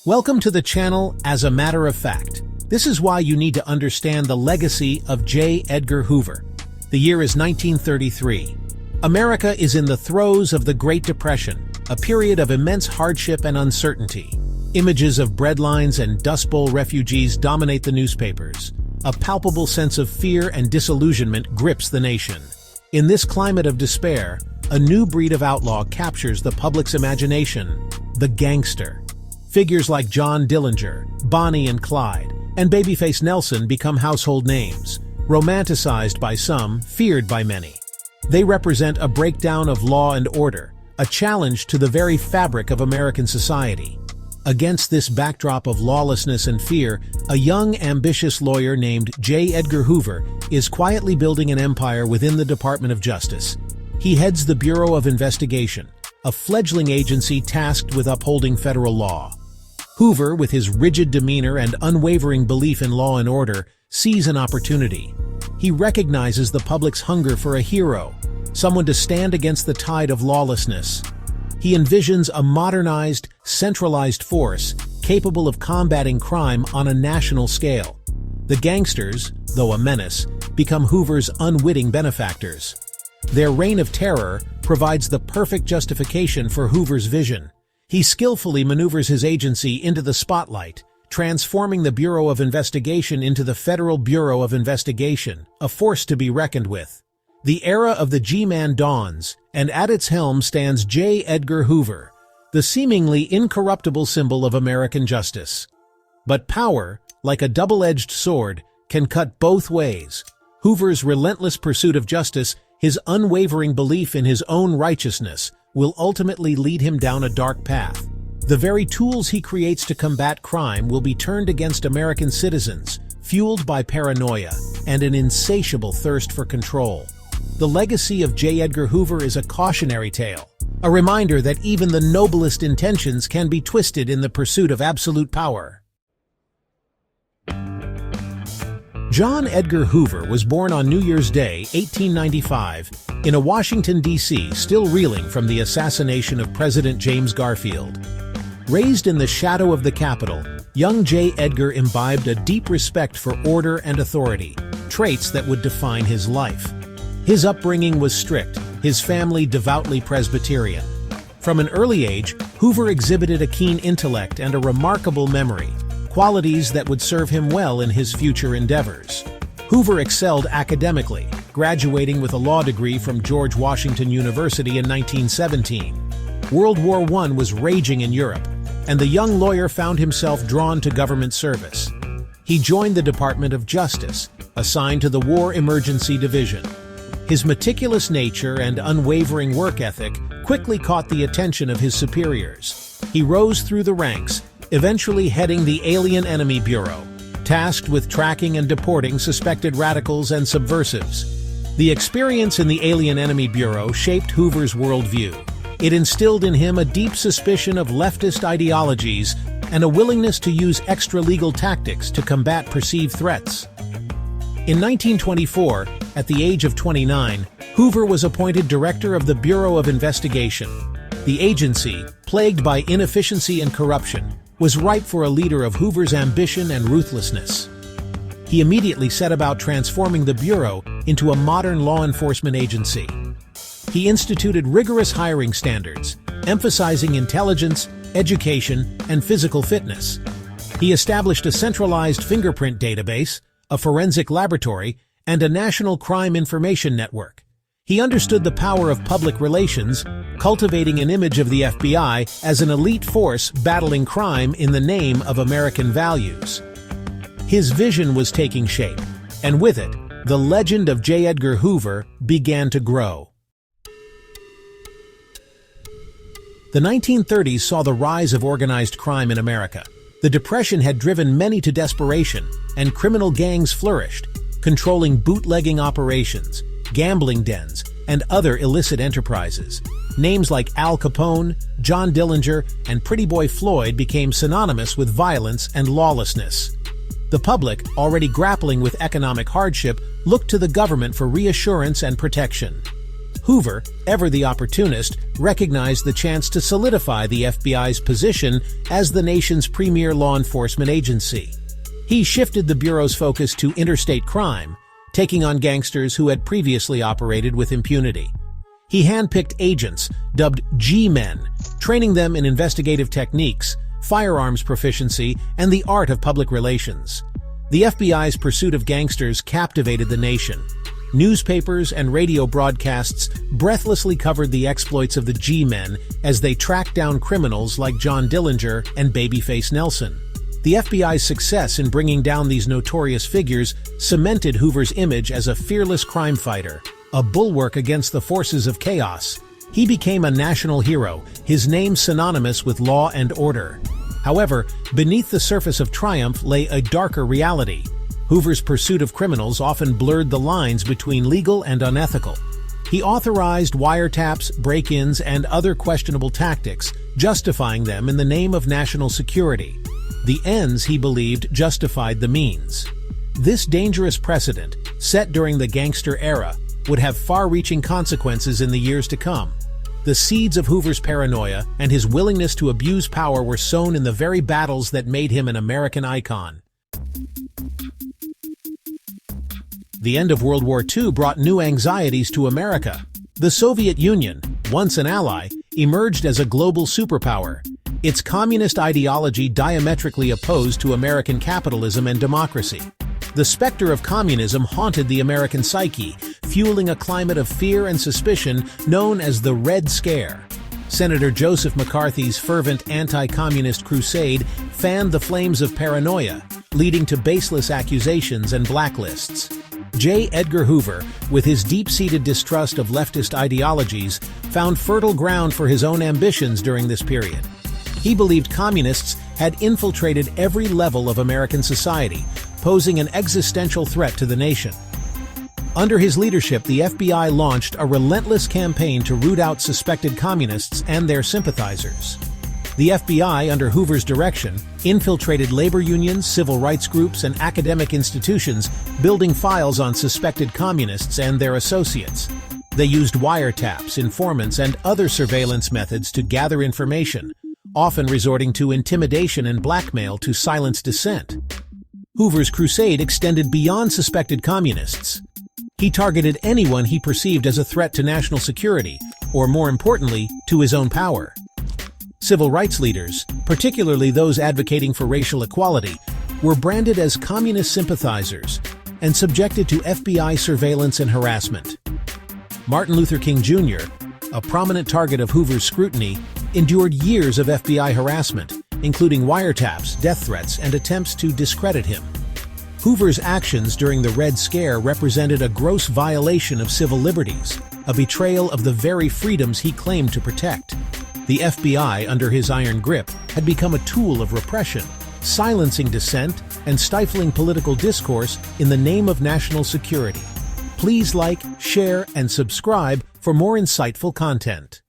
Welcome to the channel. As a matter of fact, this is why you need to understand the legacy of Edgar Hoover. The year is 1933. America is in the throes of the Great Depression, a period of immense hardship and uncertainty. Images of breadlines and Dust Bowl refugees dominate the newspapers. A palpable sense of fear and disillusionment grips the nation. In this climate of despair, a new breed of outlaw captures the public's imagination: the gangster. Figures like John Dillinger, Bonnie and Clyde, and Babyface Nelson become household names, romanticized by some, feared by many. They represent a breakdown of law and order, a challenge to the very fabric of American society. Against this backdrop of lawlessness and fear, a young, ambitious lawyer named Edgar Hoover is quietly building an empire within the Department of Justice. He heads the Bureau of Investigation, a fledgling agency tasked with upholding federal law. Hoover, with his rigid demeanor and unwavering belief in law and order, sees an opportunity. He recognizes the public's hunger for a hero, someone to stand against the tide of lawlessness. He envisions a modernized, centralized force capable of combating crime on a national scale. The gangsters, though a menace, become Hoover's unwitting benefactors. Their reign of terror provides the perfect justification for Hoover's vision. He skillfully maneuvers his agency into the spotlight, transforming the Bureau of Investigation into the Federal Bureau of Investigation, a force to be reckoned with. The era of the G-Man dawns, and at its helm stands Edgar Hoover, the seemingly incorruptible symbol of American justice. But power, like a double-edged sword, can cut both ways. Hoover's relentless pursuit of justice, his unwavering belief in his own righteousness, will ultimately lead him down a dark path. The very tools he creates to combat crime will be turned against American citizens, fueled by paranoia and an insatiable thirst for control. The legacy of Edgar Hoover is a cautionary tale, a reminder that even the noblest intentions can be twisted in the pursuit of absolute power. Edgar Hoover was born on New Year's Day, 1895, in a Washington, D.C., still reeling from the assassination of President James Garfield. Raised in the shadow of the Capitol, young Edgar imbibed a deep respect for order and authority, traits that would define his life. His upbringing was strict, his family devoutly Presbyterian. From an early age, Hoover exhibited a keen intellect and a remarkable memory, qualities that would serve him well in his future endeavors. Hoover excelled academically, graduating with a law degree from George Washington University in 1917. World War I was raging in Europe, and the young lawyer found himself drawn to government service. He joined the Department of Justice, assigned to the War Emergency Division. His meticulous nature and unwavering work ethic quickly caught the attention of his superiors. He rose through the ranks, eventually heading the Alien Enemy Bureau, tasked with tracking and deporting suspected radicals and subversives. The experience in the Alien Enemy Bureau shaped Hoover's worldview. It instilled in him a deep suspicion of leftist ideologies and a willingness to use extra-legal tactics to combat perceived threats. In 1924, at the age of 29, Hoover was appointed director of the Bureau of Investigation. The agency, plagued by inefficiency and corruption, was ripe for a leader of Hoover's ambition and ruthlessness. He immediately set about transforming the Bureau into a modern law enforcement agency. He instituted rigorous hiring standards, emphasizing intelligence, education, and physical fitness. He established a centralized fingerprint database, a forensic laboratory, and a national crime information network. He understood the power of public relations, cultivating an image of the FBI as an elite force battling crime in the name of American values. His vision was taking shape, and with it, the legend of Edgar Hoover began to grow. The 1930s saw the rise of organized crime in America. The Depression had driven many to desperation, and criminal gangs flourished, controlling bootlegging operations, gambling dens, and other illicit enterprises. Names like Al Capone, John Dillinger, and Pretty Boy Floyd became synonymous with violence and lawlessness. The public, already grappling with economic hardship, looked to the government for reassurance and protection. Hoover, ever the opportunist, recognized the chance to solidify the FBI's position as the nation's premier law enforcement agency. He shifted the Bureau's focus to interstate crime, taking on gangsters who had previously operated with impunity. He handpicked agents, dubbed G-men, training them in investigative techniques, firearms proficiency, and the art of public relations. The FBI's pursuit of gangsters captivated the nation. Newspapers and radio broadcasts breathlessly covered the exploits of the G-men as they tracked down criminals like John Dillinger and Babyface Nelson. The FBI's success in bringing down these notorious figures cemented Hoover's image as a fearless crime fighter, a bulwark against the forces of chaos. He became a national hero, his name synonymous with law and order. However, beneath the surface of triumph lay a darker reality. Hoover's pursuit of criminals often blurred the lines between legal and unethical. He authorized wiretaps, break-ins, and other questionable tactics, justifying them in the name of national security. The ends, he believed, justified the means. This dangerous precedent, set during the gangster era, would have far-reaching consequences in the years to come. The seeds of Hoover's paranoia and his willingness to abuse power were sown in the very battles that made him an American icon. The end of World War II brought new anxieties to America. The Soviet Union, once an ally, emerged as a global superpower. Its communist ideology diametrically opposed to American capitalism and democracy. The specter of communism haunted the American psyche, fueling a climate of fear and suspicion known as the Red Scare. Senator Joseph McCarthy's fervent anti-communist crusade fanned the flames of paranoia, leading to baseless accusations and blacklists. Edgar Hoover, with his deep-seated distrust of leftist ideologies, found fertile ground for his own ambitions during this period. He believed communists had infiltrated every level of American society, posing an existential threat to the nation. Under his leadership, the FBI launched a relentless campaign to root out suspected communists and their sympathizers. The FBI, under Hoover's direction, infiltrated labor unions, civil rights groups, and academic institutions, building files on suspected communists and their associates. They used wiretaps, informants, and other surveillance methods to gather information, often resorting to intimidation and blackmail to silence dissent. Hoover's crusade extended beyond suspected communists. He targeted anyone he perceived as a threat to national security, or more importantly, to his own power. Civil rights leaders, particularly those advocating for racial equality, were branded as communist sympathizers and subjected to FBI surveillance and harassment. Martin Luther King Jr., a prominent target of Hoover's scrutiny, endured years of FBI harassment, including wiretaps, death threats, and attempts to discredit him. Hoover's actions during the Red Scare represented a gross violation of civil liberties, a betrayal of the very freedoms he claimed to protect. The FBI, under his iron grip, had become a tool of repression, silencing dissent and stifling political discourse in the name of national security. Please like, share, and subscribe for more insightful content.